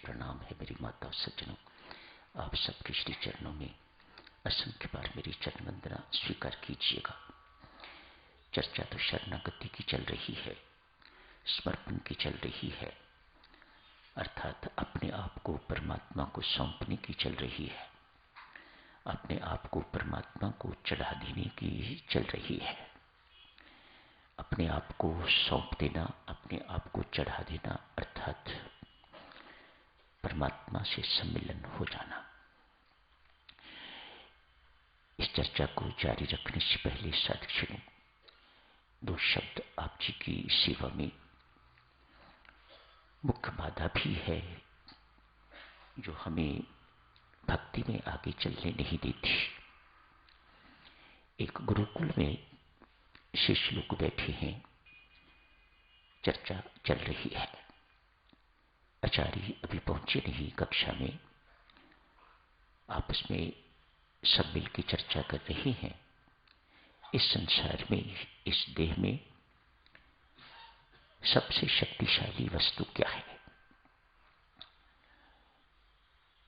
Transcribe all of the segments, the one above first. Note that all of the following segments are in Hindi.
प्रणाम है मेरी माता सज्जनों। आप सबके श्री चरणों में असंख्य बार मेरी चरण वंदना स्वीकार कीजिएगा। चर्चा तो शरणागति की चल रही है, समर्पण की चल रही है, अर्थात अपने आप को परमात्मा को सौंपने की चल रही है, अपने आप को परमात्मा को चढ़ा देने की चल रही है। अपने आप को सौंप देना, अपने आप को चढ़ा देना, अर्थात परमात्मा से सम्मिलन हो जाना। इस चर्चा को जारी रखने से पहले साथियों, दो शब्द आप जी की सेवा में। मुख्य बाधा भी है जो हमें भक्ति में आगे चलने नहीं देती। एक गुरुकुल में शिष्य लोग बैठे हैं, चर्चा चल रही है। आचार्य अभी पहुंचे नहीं कक्षा में, आपस में सब मिल की चर्चा कर रहे हैं। इस संसार में, इस देह में सबसे शक्तिशाली वस्तु क्या है,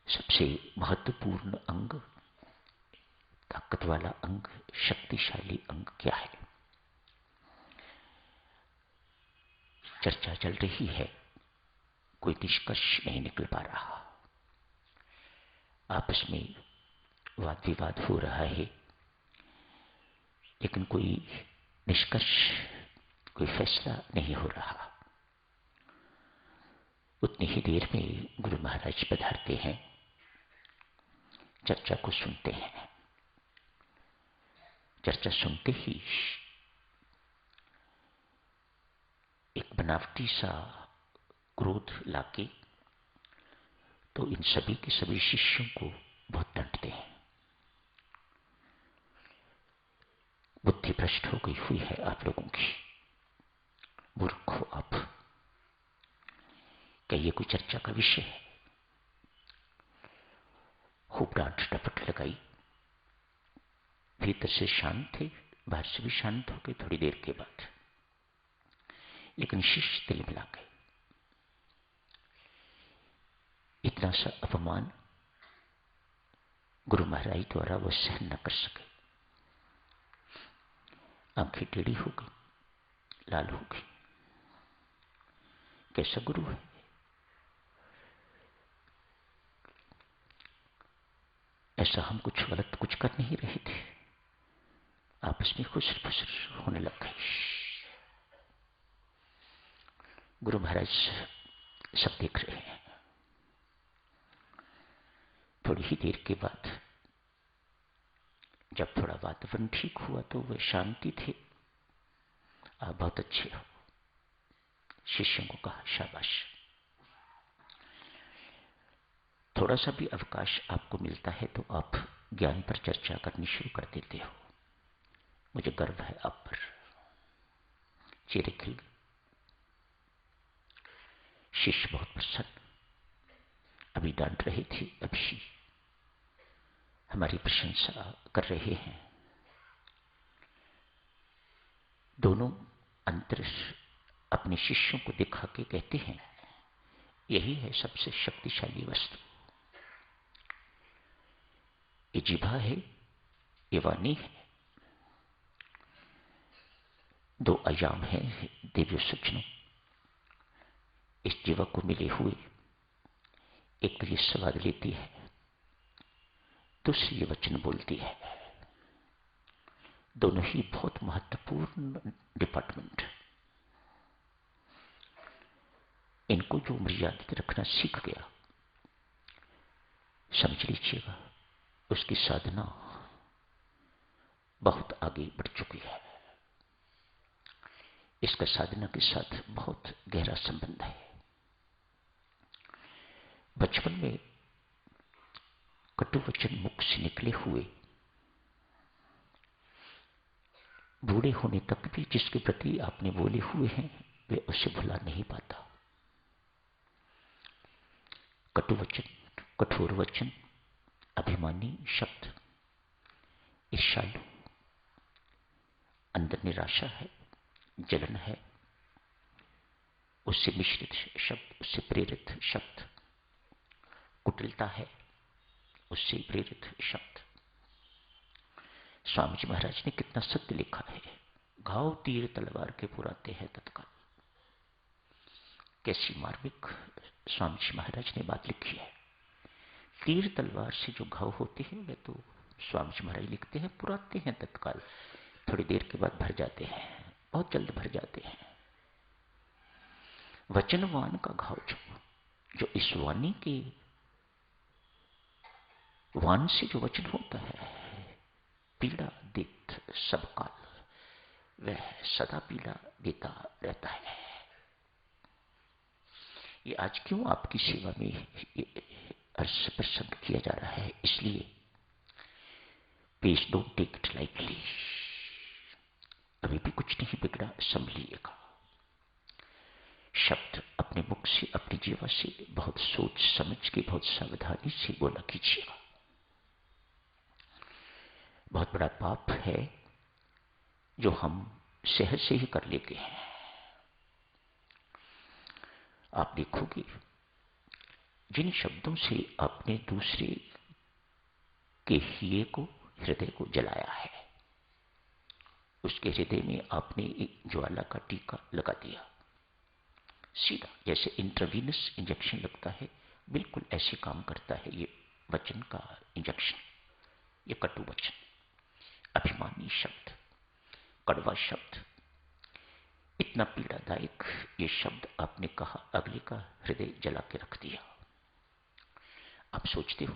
सबसे महत्वपूर्ण अंग, ताकत वाला अंग, शक्तिशाली अंग क्या है। चर्चा चल रही है, कोई निष्कर्ष नहीं निकल पा रहा। आपस में वाद विवाद हो रहा है, लेकिन कोई निष्कर्ष, कोई फैसला नहीं हो रहा। उतनी ही देर में गुरु महाराज पधारते हैं, चर्चा को सुनते हैं। चर्चा सुनते ही एक बनावटी सा क्रोध लाके तो इन सभी के सभी शिष्यों को बहुत डांटते हैं। बुद्धि भ्रष्ट हो गई हुई है आप लोगों की, मूर्ख हो आप। क्या ये कोई चर्चा का विषय है? खूब डांट डपट लगाई। भीतर से शांत थे, बाहर से भी शांत हो गए थोड़ी देर के बाद, लेकिन शिष्य तिल मिला गए। इतना सा अपमान गुरु महाराज द्वारा वो सहन न कर सके। आंखें टेढ़ी हो गई, लाल हो गई। कैसा गुरु है? ऐसा हम कुछ गलत कुछ कर नहीं रहे थे, आपस में खुसर फुसर होने लग गए। गुरु महाराज सब देख रहे हैं। थोड़ी ही देर के बाद जब थोड़ा वातावरण ठीक हुआ तो वे शांति थे। आप बहुत अच्छे हो, शिष्यों को कहा शाबाश। थोड़ा सा भी अवकाश आपको मिलता है तो आप ज्ञान पर चर्चा करनी शुरू कर देते हो। मुझे गर्व है आप पर। चेहरे खिल गए। शिष्य बहुत प्रसन्न, अभी डांट रहे थे, अभी हमारी प्रशंसा कर रहे हैं। दोनों अंतर अपने शिष्यों को दिखा के कहते हैं, यही है सबसे शक्तिशाली वस्तु। ये जिभा है, ये वाणी है। दो आयाम है देव्य सज्जनों। इस जीवा को मिले हुए एक तो ये स्वाद लेती है, दूसरी ये वचन बोलती है। दोनों ही बहुत महत्वपूर्ण डिपार्टमेंट। इनको जो मर्यादित रखना सीख गया, समझ लीजिएगा उसकी साधना बहुत आगे बढ़ चुकी है। इसका साधना के साथ बहुत गहरा संबंध है। बचपन में कटु वचन मुख से निकले हुए, बूढ़े होने तक भी जिसके प्रति आपने बोले हुए हैं वे उसे भुला नहीं पाता। कटु वचन, कठोर वचन, अभिमानी शब्द, ईर्ष्यालु, अंदर निराशा है, जलन है, उससे मिश्रित शब्द, उससे प्रेरित शब्द कुटिलता है, उससे प्रेरित शब्द। स्वामी जी महाराज ने कितना सत्य लिखा है। घाव तीर तलवार के पुराते हैं तत्काल। कैसी मार्मिक स्वामी जी महाराज ने बात लिखी है। तीर तलवार से जो घाव होते हैं वे तो स्वामी जी महाराज लिखते हैं पुराते हैं तत्काल, थोड़ी देर के बाद भर जाते हैं, बहुत जल्द भर जाते हैं। वचनवान का घाव जो इस वाणी के वान से जो वचन होता है, पीड़ा देत सब काल, वह सदा पीड़ा देता रहता है। ये आज क्यों आपकी सेवा में अर्ज प्रसंग किया जा रहा है, इसलिए please don't take it lightly. अभी भी कुछ नहीं बिगड़ा, संभलिएगा। शब्द अपने मुख से, अपनी जीवा से बहुत सोच समझ के, बहुत सावधानी से बोला कीजिएगा। बहुत बड़ा पाप है जो हम सहज से ही कर लेते हैं। आप देखोगे जिन शब्दों से आपने दूसरे के हिये को, हृदय को जलाया है, उसके हृदय में आपने एक ज्वाला का टीका लगा दिया, सीधा जैसे इंट्रावीनस इंजेक्शन लगता है, बिल्कुल ऐसे काम करता है ये वचन का इंजेक्शन। ये कटु वचन, अभिमानी शब्द, कड़वा शब्द, इतना पीड़ादायक ये शब्द आपने कहा, अगले का हृदय जला के रख दिया। आप सोचते हो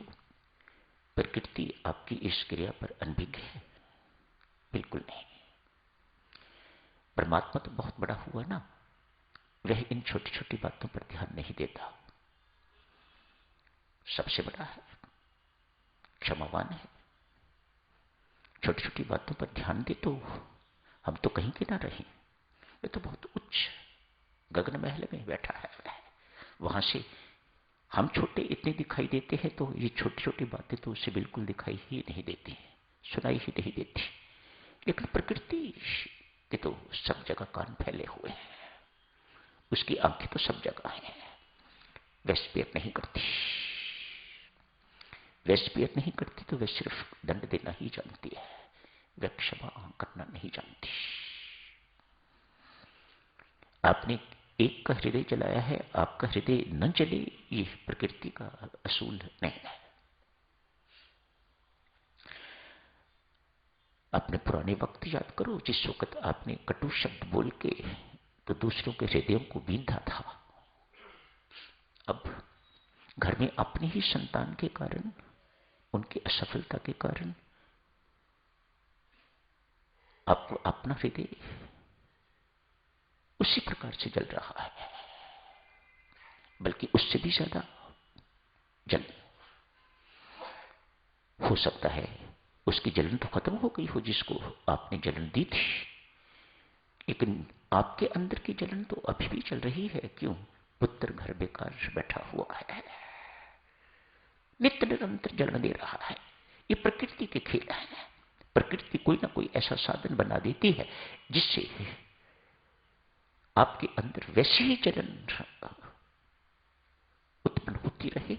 प्रकृति आपकी इस क्रिया पर अनभिज्ञ है? बिल्कुल नहीं। परमात्मा तो बहुत बड़ा हुआ ना, वह इन छोटी छोटी बातों पर ध्यान नहीं देता। सबसे बड़ा है, क्षमावान है। छोटी छोटी बातों पर ध्यान दे तो हम तो कहीं के ना रहे। वे तो बहुत उच्च गगन महल में बैठा है, वहां से हम छोटे इतने दिखाई देते हैं, तो ये छोटी छोटी बातें तो उसे बिल्कुल दिखाई ही नहीं देती, सुनाई ही नहीं देती। लेकिन प्रकृति के तो सब जगह कान फैले हुए हैं, उसकी आंखें तो सब जगह हैं। वेस्पेयर नहीं करती, वेस्पेयर नहीं करती तो वह सिर्फ दंड देना ही जानती है, वह क्षमा करना नहीं जानती। आपने एक का हृदय जलाया है, आपका हृदय न जले, ये प्रकृति का असूल नहीं है। अपने पुराने वक्त याद करो, जिस वक्त आपने कटु शब्द बोल के तो दूसरों के हृदयों को बींधा था। अब घर में अपने ही संतान के कारण, उनकी असफलता के कारण आपको अपना हृदय उसी प्रकार से जल रहा है, बल्कि उससे भी ज्यादा जल हो सकता है। उसकी जलन तो खत्म हो गई हो जिसको आपने जलन दी थी, लेकिन आपके अंदर की जलन तो अभी भी चल रही है। क्यों? पुत्र घर बेकार बैठा हुआ है, नित्य निरंतर जलन दे रहा है। ये प्रकृति के खेल है। प्रकृति कोई ना कोई ऐसा साधन बना देती है जिससे आपके अंदर वैसी ही जलन उत्पन्न होती रहे,